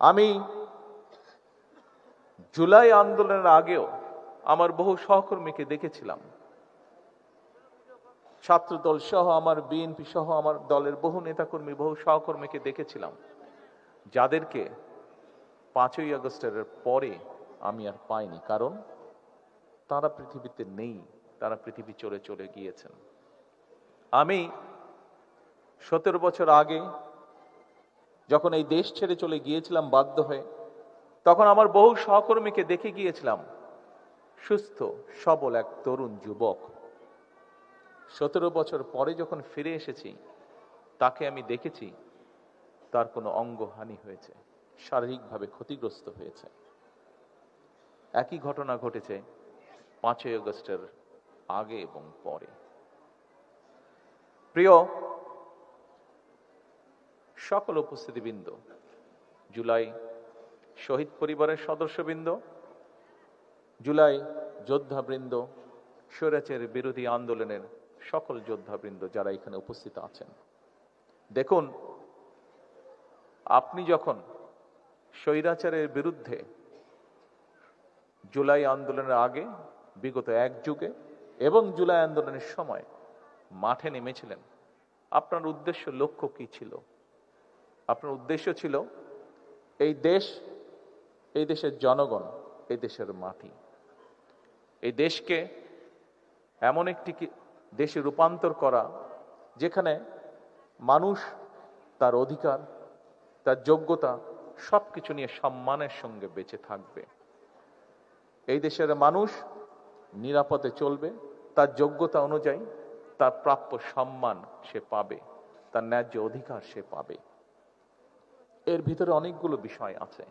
আমি জুলাই আন্দোলনের আগেও আমার বহু সহকর্মীকে দেখেছিলাম, ছাত্রদল সহ, আমার বিএনপি সহ আমার দলের বহু নেতাকর্মী, বহু সহকর্মীকে দেখেছিলাম, যাদেরকে 5ই আগস্টের পরে আমি আর পাইনি। কারণ তারা পৃথিবীতে নেই, তারা পৃথিবী চলে চলে গিয়েছেন। আমি 17 বছর আগে যখন এই দেশ ছেড়ে চলে গিয়েছিলাম বাধ্য হয়ে, তখন আমার বহু সহকর্মীকে দেখে গিয়েছিলাম, সুস্থ সবল এক তরুণ যুবক। 17 বছর পরে যখন ফিরে এসেছি, তাকে আমি দেখেছি তার কোনো অঙ্গহানি হয়েছে, শারীরিকভাবে ক্ষতিগ্রস্ত হয়েছে। একই ঘটনা ঘটেছে 5ই আগস্টের আগে এবং পরে। প্রিয় সকল উপস্থিতিবৃন্দ, জুলাই শহীদ পরিবারের সদস্যবৃন্দ, জুলাই যোদ্ধাবৃন্দ, স্বৈরাচার বিরোধী আন্দোলনের সকল যোদ্ধাবৃন্দ যারা এখানে উপস্থিত আছেন, দেখুন, আপনি যখন স্বৈরাচারের বিরুদ্ধে জুলাই আন্দোলনের আগে, বিগত এক যুগে এবং জুলাই আন্দোলনের সময় মাঠে নেমেছিলেন, আপনার উদ্দেশ্য, লক্ষ্য কি ছিল? আপনার উদ্দেশ্য ছিল এই দেশ, এই দেশের জনগণ, এই দেশের মাটি, এই দেশকে এমন একটি দেশে রূপান্তর করা যেখানে মানুষ তার অধিকার, তার যোগ্যতা সবকিছু নিয়ে সম্মানের সঙ্গে বেঁচে থাকবে। এই দেশের মানুষ নিরাপদে চলবে, তার যোগ্যতা অনুযায়ী তার প্রাপ্য সম্মান সে পাবে, তার ন্যায্য অধিকার সে পাবে। এর ভিতরে অনেকগুলো বিষয় আছে।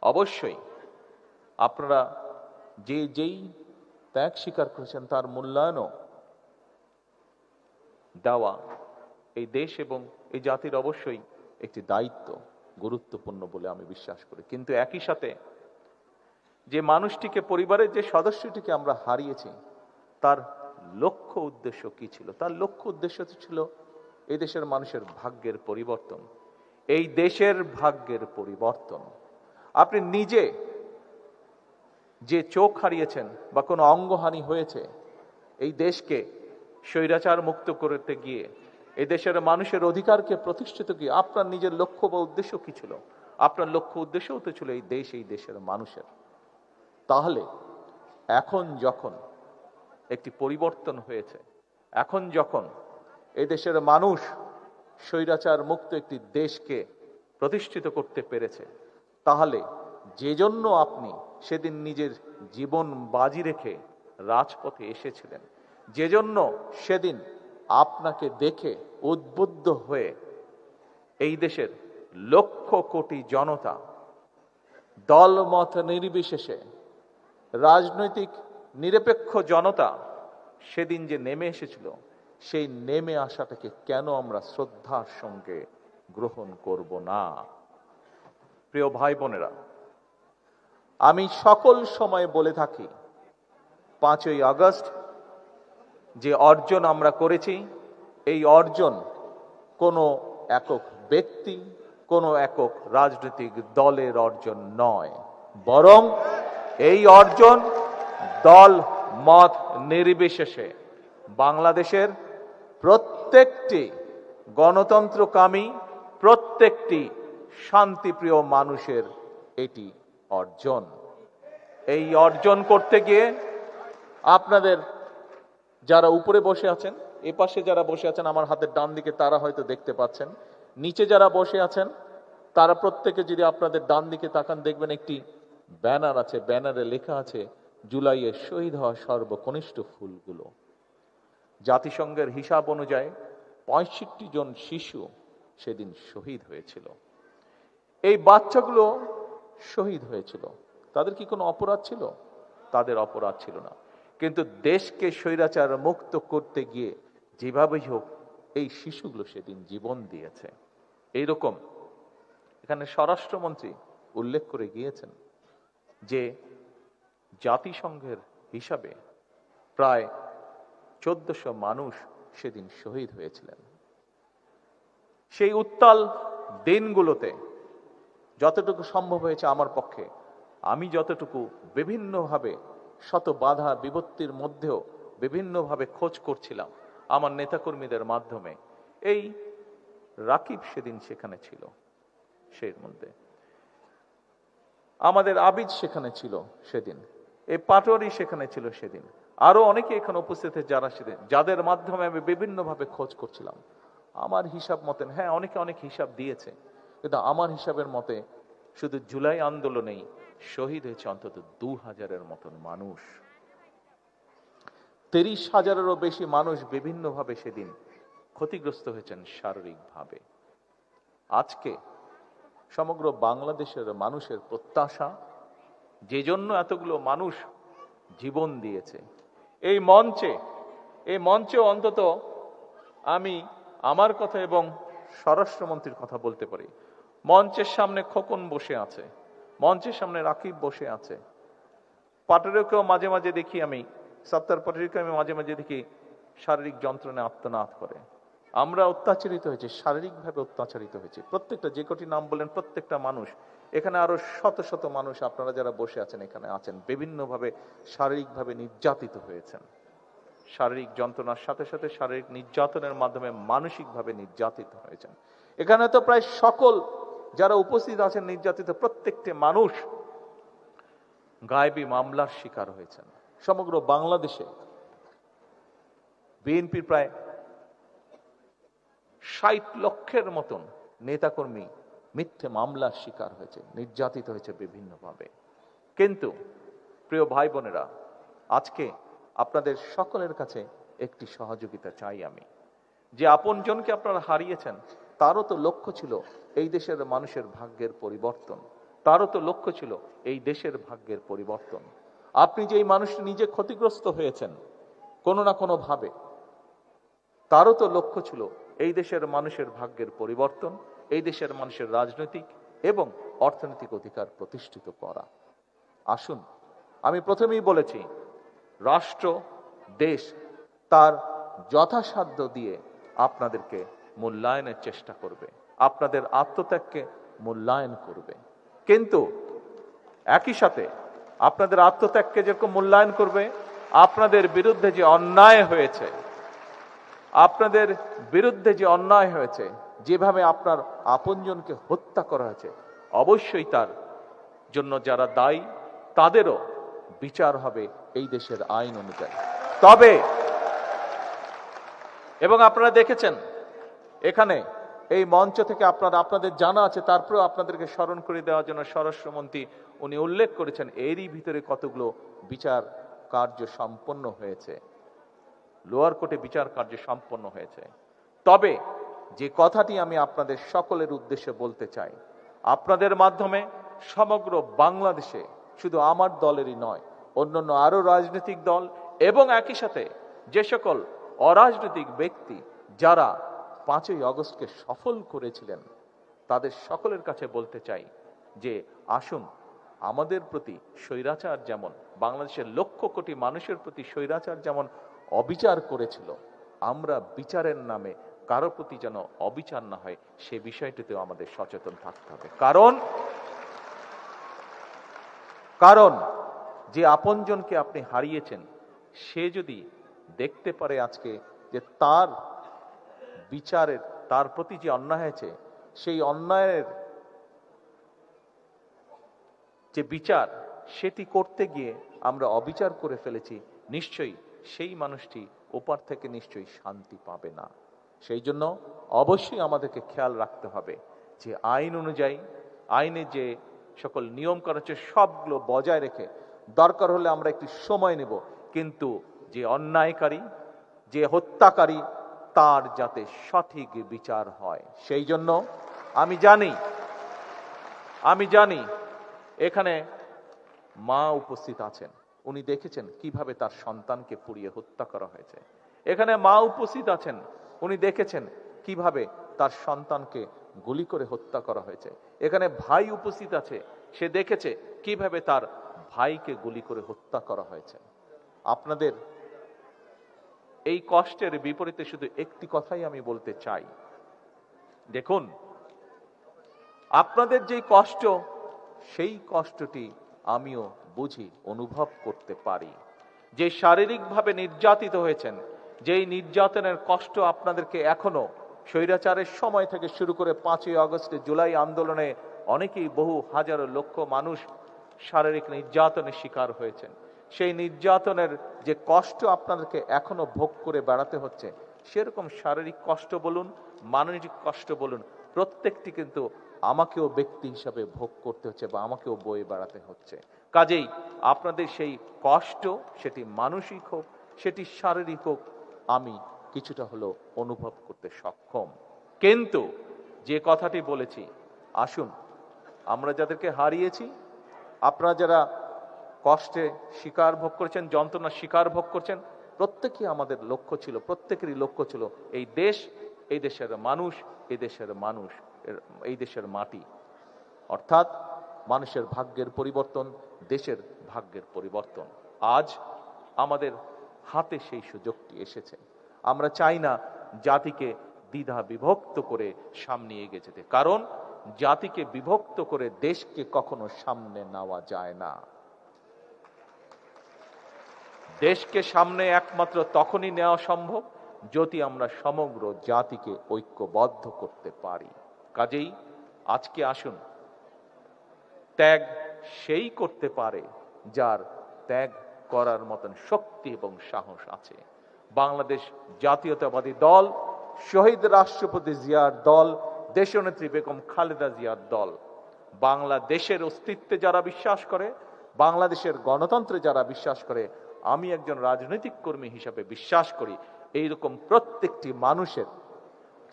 অবশ্যই আপনারা যেই ত্যাগ স্বীকার করেছেন তার মূল্যায়নও দেওয়া এই দেশ এবং এই জাতির অবশ্যই একটি দায়িত্ব, গুরুত্বপূর্ণ বলে আমি বিশ্বাস করি। কিন্তু একই সাথে যে মানুষটিকে, পরিবারের যে সদস্যটিকে আমরা হারিয়েছি, তার লক্ষ্য উদ্দেশ্য কি ছিল? তার লক্ষ্য উদ্দেশ্য ছিল এই দেশের মানুষের ভাগ্যের পরিবর্তন, এই দেশের ভাগ্যের পরিবর্তন। আপনি নিজে যে চোখ হারিয়েছেন বা কোনো অঙ্গহানি হয়েছে, এই দেশকে স্বৈরাচার মুক্ত করতে গিয়ে, এই দেশের মানুষের অধিকারকে প্রতিষ্ঠিত গিয়ে আপনার নিজের লক্ষ্য বা উদ্দেশ্য কি ছিল? আপনার লক্ষ্য উদ্দেশ্যও তো ছিল এই দেশ, এই দেশের মানুষের। তাহলে এখন যখন একটি পরিবর্তন হয়েছে, এখন যখন এই দেশের মানুষ স্বৈরাচার মুক্ত একটি দেশকে প্রতিষ্ঠিত করতে পেরেছে, তাহলে যে জন্য আপনি সেদিন নিজের জীবন বাজি রেখে রাজপথে এসেছিলেন, যে জন্য সেদিন আপনাকে দেখে উদ্বুদ্ধ হয়ে এই দেশের লক্ষ কোটি জনতা দলমত নির্বিশেষে, রাজনৈতিক নিরপেক্ষ জনতা সেদিন যে নেমে এসেছিল, সেই নেমে আসাটাকে কেন আমরা শ্রদ্ধার সঙ্গে গ্রহণ করব না? প্রিয় ভাই বোনেরা, আমি সকল সময় বলে থাকি, 5ই আগস্ট যে অর্জন আমরা করেছি, এই অর্জন কোনো একক ব্যক্তি, কোনো একক রাজনৈতিক দলের অর্জন নয়, বরং এই অর্জন দল মত নির্বিশেষে বাংলাদেশের প্রত্যেকটি গণতন্ত্রকামী, প্রত্যেকটি শান্তিপ্রিয় মানুষের এটি অর্জন। এই অর্জন করতে গিয়ে আপনাদের যারা উপরে বসে আছেন, এ পাশে যারা বসে আছেন আমার হাতের ডান দিকে, তারা হয়তো দেখতে পাচ্ছেন, নিচে যারা বসে আছেন তারা প্রত্যেকে যদি আপনাদের ডান দিকে তাকান, দেখবেন একটি ব্যানার আছে, ব্যানারে লেখা আছে জুলাইয়ে শহীদ হওয়া সর্বকনিষ্ঠ ফুলগুলো। জাতিসংঘের হিসাব অনুযায়ী 65 জন শিশু সেদিন শহীদ হয়েছিল। এই বাচ্চাগুলো শহীদ হয়েছিল, তাদের কি কোনো অপরাধ ছিল? তাদের অপরাধ ছিল না। কিন্তু দেশকে স্বৈরাচার মুক্ত করতে গিয়ে যেভাবেই হোক এই শিশুগুলো সেদিন জীবন দিয়েছে। এইরকম এখানে স্বরাষ্ট্রমন্ত্রী উল্লেখ করে গিয়েছেন যে জাতিসংঘের হিসাবে প্রায় 1400 মানুষ সেদিন শহীদ হয়েছিলেন। সেই উত্তাল দিনগুলোতে যতটুকু সম্ভব হয়েছে আমার পক্ষে, আমি যতটুকু বিভিন্নভাবে শত বাধা বিপত্তির মধ্যেও বিভিন্নভাবে খোঁজ করছিলাম আমার নেতাকর্মীদের মাধ্যমে। এই রাকিব সেদিন সেখানে ছিল, সেই মধ্যে আমাদের আবিদ সেখানে ছিল সেদিন, এই পাটোয়ারি সেখানে ছিল সেদিন, আরো অনেকে এখানে উপস্থিত যারা সেদিন, যাদের মাধ্যমে আমি বিভিন্নভাবে খোঁজ করছিলাম। আমার হিসাব মতেন, হ্যাঁ অনেকে অনেক হিসাব দিয়েছে, কিন্তু আমার হিসাবের মতে শুধু জুলাই আন্দোলনেই শহীদ হয়েছে অন্তত 2000-এর মতন মানুষ। 30,000-এরও বেশি মানুষ বিভিন্নভাবে সেদিন ক্ষতিগ্রস্ত হয়েছেন শারীরিকভাবে। আজকে সমগ্র বাংলাদেশের মানুষের প্রত্যাশা, যে জন্য এতগুলো মানুষ জীবন দিয়েছে, এই মঞ্চে অন্তত আমি আমার কথা এবং স্বরাষ্ট্রমন্ত্রীর কথা বলতে পারি। মঞ্চের সামনে খোকন বসে আছে, মঞ্চের সামনে রাকিব বসে আছে, পাটোয়ারিকেও মাঝে মাঝে দেখি আমি, সত্তার পাটোয়ারিকে আমি মাঝে মাঝে দেখি শারীরিক যন্ত্রণায় আত্মনাদ করে। আমরা অত্যাচারিত হয়েছি, শারীরিকভাবে অত্যাচারিত হয়েছি। প্রত্যেকটা, যে কটি নাম বলেন, প্রত্যেকটা মানুষ, এখানে আরো শত শত মানুষ আপনারা যারা বসে আছেন এখানে আছেন, বিভিন্নভাবে শারীরিকভাবে নির্যাতিত হয়েছেন। শারীরিক যন্ত্রণার সাথে সাথে শারীরিক নির্যাতনের মাধ্যমে মানসিকভাবে নির্যাতিত হয়েছেন। এখানে তো প্রায় সকল যারা উপস্থিত আছেন নির্যাতিত প্রত্যেকটি মানুষ গায়েবী মামলার শিকার হয়েছেন। সমগ্র বাংলাদেশে বিএনপির প্রায় 60 লক্ষের মতন নেতাকর্মী মিথ্যে মামলার শিকার হয়েছে, নির্যাতিত হয়েছে বিভিন্নভাবে। কিন্তু প্রিয় ভাই বোনেরা, আজকে আপনাদের সকলের কাছে একটি সহযোগিতা চাই আমি, যে আপনজনকে আপনারা হারিয়েছেন, তারও তো লক্ষ্য ছিল এই দেশের মানুষের ভাগ্যের পরিবর্তন, তারও তো লক্ষ্য ছিল এই দেশের ভাগ্যের পরিবর্তন। আপনি যে এই মানুষটি নিজে ক্ষতিগ্রস্ত হয়েছেন কোনো না কোনো ভাবে, তারও তো লক্ষ্য ছিল এই দেশের মানুষের ভাগ্যের পরিবর্তন, এই দেশের মানুষের রাজনৈতিক এবং অর্থনৈতিক অধিকার প্রতিষ্ঠিত করা। আসুন, আমি প্রথমেই বলেছি, রাষ্ট্র দেশ তার যথাসাধ্য দিয়ে আপনাদেরকে মূল্যায়নের চেষ্টা করবে, আপনাদের আত্মত্যাগকে মূল্যায়ন করবে, কিন্তু একই সাথে আপনাদের আত্মত্যাগকে যেরকম মূল্যায়ন করবে, আপনাদের বিরুদ্ধে যে অন্যায় হয়েছে, আপনাদের বিরুদ্ধে যে অন্যায় হয়েছে, যেভাবে আপনার আপনজনকে হত্যা করা হয়েছে, অবশ্যই তার জন্য যারা দায়ী তাদেরও বিচার হবে এই দেশের আইন অনুযায়ী। তবে এবং আপনারা দেখেছেন এখানে এই মঞ্চ থেকে আপনাদের জানা আছে, তারপরেও আপনাদেরকে স্মরণ করে দেওয়ার জন্য স্বরাষ্ট্রমন্ত্রী উনি উল্লেখ করেছেন এরই ভিতরে কতগুলো বিচার কার্য সম্পন্ন হয়েছে, লোয়ার কোর্টে বিচার কার্য সম্পন্ন হয়েছে। তবে যে কথাটি আমি আপনাদের সকলের উদ্দেশ্যে বলতে চাই, আপনাদের মাধ্যমে সমগ্র বাংলাদেশে শুধু আমার দলেরই নয়, অন্যান্য আরো রাজনৈতিক দল এবং একই সাথে যে সকল অরাজনৈতিক ব্যক্তি যারা 5ই আগস্টকে সফল করেছিলেন, তাদের সকলের কাছে বলতে চাই যে আসুন, আমাদের প্রতি স্বৈরাচার যেমন, বাংলাদেশের লক্ষ কোটি মানুষের প্রতি স্বৈরাচার যেমন অবিচার করেছিল, আমরা বিচারের নামে কারো প্রতি যেন অবিচার না হয় সে বিষয়টিতেও আমাদের সচেতন থাকতে হবে। কারণ যে আপনজনকে আপনি হারিয়েছেন, সে যদি দেখতে পারে আজকে যে তার বিচারের, তার প্রতি যে অন্যায় হয়েছে, সেই অন্যায়ের যে বিচার সেটি করতে গিয়ে আমরা অবিচার করে ফেলেছি, নিশ্চয়ই সেই মানুষটি ওপার থেকে নিশ্চয়ই শান্তি পাবে না। সেই জন্য অবশ্যই আমাদেরকে খেয়াল রাখতে হবে যে আইন অনুযায়ী, আইনে যে সকল নিয়ম করা হচ্ছে সবগুলো বজায় রেখে, দরকার হলে আমরা একটু সময় নেব, কিন্তু যে অন্যায়কারী, যে হত্যাকারী, তার যাতে সঠিক বিচার হয়। সেই জন্য আমি জানি এখানে মা উপস্থিত আছেন, উনি দেখেছেন কিভাবে তার সন্তানকে পুড়িয়ে হত্যা করা হয়েছে। এখানে মা উপস্থিত আছেন, উনি দেখেছেন কিভাবে তার সন্তানকে গুলি করে হত্যা করা হয়েছে। এখানে ভাই উপস্থিত আছে, সে দেখেছে কিভাবে তার ভাইকে গুলি করে হত্যা করা হয়েছে। আপনাদের এই কষ্টের বিপরীতে শুধু একটি কথাই আমি বলতে চাই, দেখুন আপনাদের যেই কষ্ট, সেই কষ্টটি আমিও বুঝি, অনুভব করতে পারি। যে শারীরিকভাবে নির্যাতিত হয়েছেন, যেই নির্যাতনের কষ্ট আপনাদেরকে এখনো স্বৈরাচারের সময় থেকে শুরু করে 5ই আগস্টে জুলাই আন্দোলনে অনেকেই, বহু হাজারো লক্ষ মানুষ শারীরিক নির্যাতনের শিকার হয়েছেন। সেই নির্যাতনের যে কষ্ট আপনাদেরকে এখনো ভোগ করে বেড়াতে হচ্ছে, সেরকম শারীরিক কষ্ট বলুন, মানসিক কষ্ট বলুন, প্রত্যেকটি কিন্তু আমাকেও ব্যক্তি হিসাবে ভোগ করতে হচ্ছে বা আমাকেও বয়ে বেড়াতে হচ্ছে। কাজেই আপনাদের সেই কষ্ট, সেটি মানসিক হোক, সেটি শারীরিক হোক, আমি কিছুটা হলেও অনুভব করতে সক্ষম। কিন্তু যে কথাটি বলেছি, আসুন আমরা যাদেরকে হারিয়েছি, আপনারা যারা কষ্টে শিকার ভোগ করেছেন, যন্ত্রণা শিকার ভোগ করছেন, প্রত্যেকেই আমাদের লক্ষ্য ছিল, প্রত্যেকেরই লক্ষ্য ছিল এই দেশ, এই দেশের মানুষ, এই দেশের মানুষ, এই দেশের মাটি, অর্থাৎ মানুষের ভাগ্যের পরিবর্তন, দেশের ভাগ্যের পরিবর্তন। আজ আমাদের হাতে সেই সুযোগটি এসেছে। আমরা চাই না জাতিকে দ্বিধা বিভক্ত করে সামনে এগিয়ে যেতে, কারণ জাতিকে বিভক্ত করে দেশকে কখনো সামনে নেওয়া যায় না। দেশকে সামনে একমাত্র তখনই নেওয়া সম্ভব যদি আমরা সমগ্র জাতিকে ঐক্যবদ্ধ করতে পারি। কাজেই আজকে আসুন, ত্যাগ সেই করতে পারে যার ত্যাগ করার মতন শক্তি এবং সাহস আছে। বাংলাদেশ জাতীয়তাবাদী দল, শহীদ রাষ্ট্রপতি জিয়ার দল, দেশনেত্রী বেগম খালেদা জিয়ার দল, বাংলাদেশের অস্তিত্বে যারা বিশ্বাস করে, বাংলাদেশের গণতন্ত্রে যারা বিশ্বাস করে, আমি একজন রাজনৈতিক কর্মী হিসাবে বিশ্বাস করি, এইরকম প্রত্যেকটি মানুষের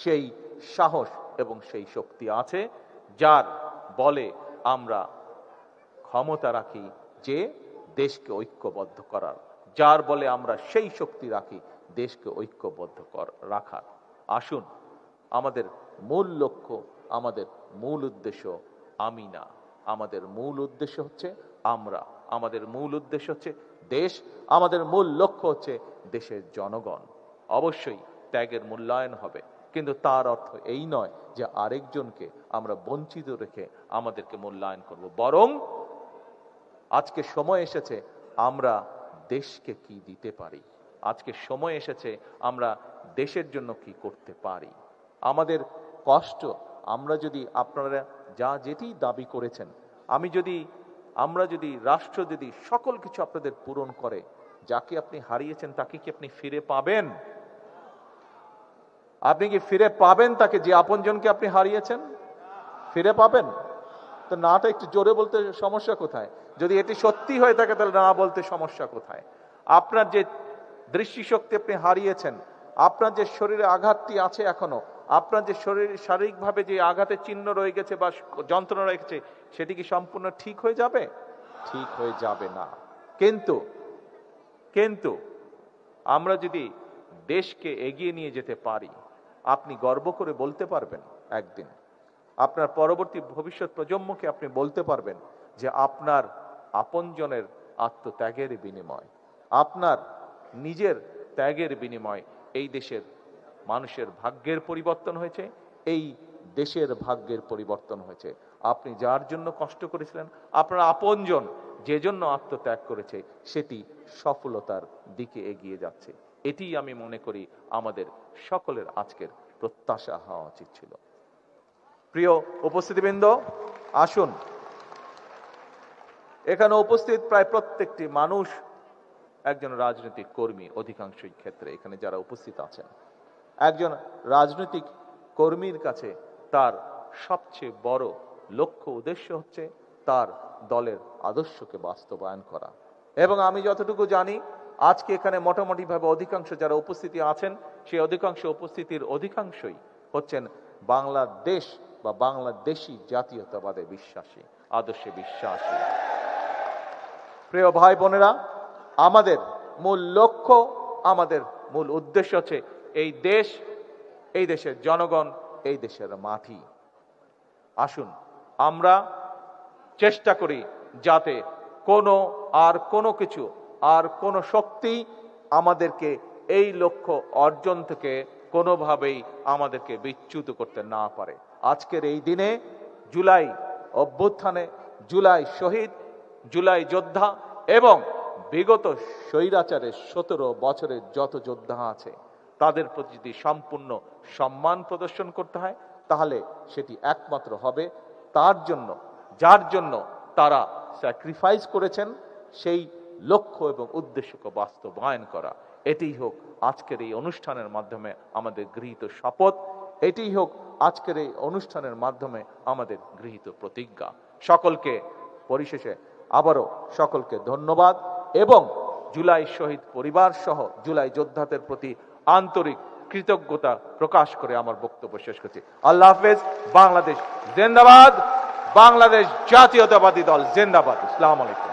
সেই সাহস এবং সেই শক্তি আছে, যার বলে আমরা ক্ষমতা রাখি যে দেশকে ঐক্যবদ্ধ করার, যার বলে আমরা সেই শক্তি রাখি দেশকে ঐক্যবদ্ধ রাখার। আসুন, আমাদের মূল লক্ষ্য, আমাদের মূল উদ্দেশ্য আমি না, আমাদের মূল উদ্দেশ্য হচ্ছে আমরা, আমাদের মূল উদ্দেশ্য হচ্ছে দেশ, আমাদের মূল লক্ষ্য হচ্ছে দেশের জনগণ। অবশ্যই ত্যাগের মূল্যায়ন হবে, কিন্তু তার অর্থ এই নয় যে আরেকজনকে আমরা বঞ্চিত রেখে আমাদেরকে মূল্যায়ন করব। বরং আজকে সময় এসেছে আমরা দেশকে কি দিতে পারি, আজকে সময় এসেছে আমরা দেশের জন্য কি করতে পারি। আমাদের কষ্ট, আমরা যদি, আপনারা যা যেটি দাবি করেছেন, আমরা যদি রাষ্ট্র যদি সকল কিছু আপনাদের পূরণ করে, যাকে আপনি হারিয়েছেন তাকে কি আপনি ফিরে পাবেন? আপনি কি ফিরে পাবেন তাকে? যে আপনজনকে আপনি হারিয়েছেন ফিরে পাবেন? তো নাটা একটু জোরে বলতে সমস্যা কোথায়? যদি এটি সত্যি হয়ে থাকে তাহলে না বলতে সমস্যা কোথায়? আপনার যে দৃষ্টিশক্তি আপনি হারিয়েছেন, আপনার যে শরীরে আঘাতটি আছে এখনো, আপনার যে শরীর শারীরিকভাবে যে আঘাতের চিহ্ন রয়ে গেছে বা যন্ত্রণা রয়ে গেছে, সেটি কি সম্পূর্ণ ঠিক হয়ে যাবে? ঠিক হয়ে যাবে না। কিন্তু আমরা যদি দেশকে এগিয়ে নিয়ে যেতে পারি, আপনি গর্ব করে বলতে পারবেন, একদিন আপনার পরবর্তী ভবিষ্যৎ প্রজন্মকে আপনি বলতে পারবেন যে আপনার আপনজনের আত্মত্যাগের বিনিময়, আপনার নিজের ত্যাগের বিনিময় এই দেশের মানুষের ভাগ্যের পরিবর্তন হয়েছে, এই দেশের ভাগ্যের পরিবর্তন হয়েছে। আপনি যার জন্য কষ্ট করেছিলেন, আপনার আপনজন যে জন্য আত্মত্যাগ করেছে, সেটি সফলতার দিকে এগিয়ে যাচ্ছে। এটি আমি মনে করি আমাদের সকলের আজকের প্রত্যাশা হওয়া উচিত ছিল। প্রিয় উপস্থিতিবৃন্দ, আসুন, এখানে উপস্থিত প্রায় প্রত্যেকটি মানুষ একজন রাজনৈতিক কর্মী। অধিকাংশই ক্ষেত্রে এখানে যারা উপস্থিত আছেন, একজন রাজনৈতিক কর্মীর কাছে তার সবচেয়ে বড় লক্ষ্য উদ্দেশ্য হচ্ছে তার দলের আদর্শকে বাস্তবায়ন করা। এবং আমি যতটুকু জানি, আজকে এখানে মোটামুটি ভাবে অধিকাংশ যারা উপস্থিতি আছেন, সেই অধিকাংশ উপস্থিতির অধিকাংশই হচ্ছেন বাংলাদেশ বা বাংলাদেশি জাতীয়তাবাদে বিশ্বাসী, আদর্শে বিশ্বাসী। প্রিয় ভাই বোনেরা, আমাদের মূল লক্ষ্য, আমাদের মূল উদ্দেশ্য হচ্ছে এই দেশ, এই দেশের জনগণ, এই দেশের মাটি। আসুন আমরা চেষ্টা করি যাতে কোনো কিছু আর কোনো শক্তি আমাদেরকে এই লক্ষ্য অর্জন থেকে কোনোভাবেই আমাদেরকে বিচ্যুত করতে না পারে। আজকের এই দিনে জুলাই অভ্যুত্থানে, জুলাই শহীদ, জুলাই যোদ্ধা এবং বিগত স্বৈরাচারের 17 বছরের যত যোদ্ধা আছে তাদের প্রতি যদি সম্পূর্ণ সম্মান প্রদর্শন করতে হয়, তাহলে সেটি একমাত্র হবে তার জন্য, যার জন্য তারা স্যাক্রিফাইস করেছেন, সেই লক্ষ্য এবং উদ্দেশ্যকে বাস্তবায়ন করা। এটিই হোক আজকের এই অনুষ্ঠানের মাধ্যমে আমাদের গৃহীত শপথ, এটিই হোক আজকের এই অনুষ্ঠানের মাধ্যমে আমাদের গৃহীত প্রতিজ্ঞা। সকলকে পরিশেষে আবারও সকলকে ধন্যবাদ এবং জুলাই শহীদ পরিবার সহ জুলাই যোদ্ধাদের প্রতি আন্তরিক কৃতজ্ঞতা প্রকাশ করে আমার বক্তব্য শেষ করছি। আল্লাহ হাফেজ। বাংলাদেশ জিন্দাবাদ। বাংলাদেশ জাতীয়তাবাদী দল জিন্দাবাদ। আসসালামু আলাইকুম।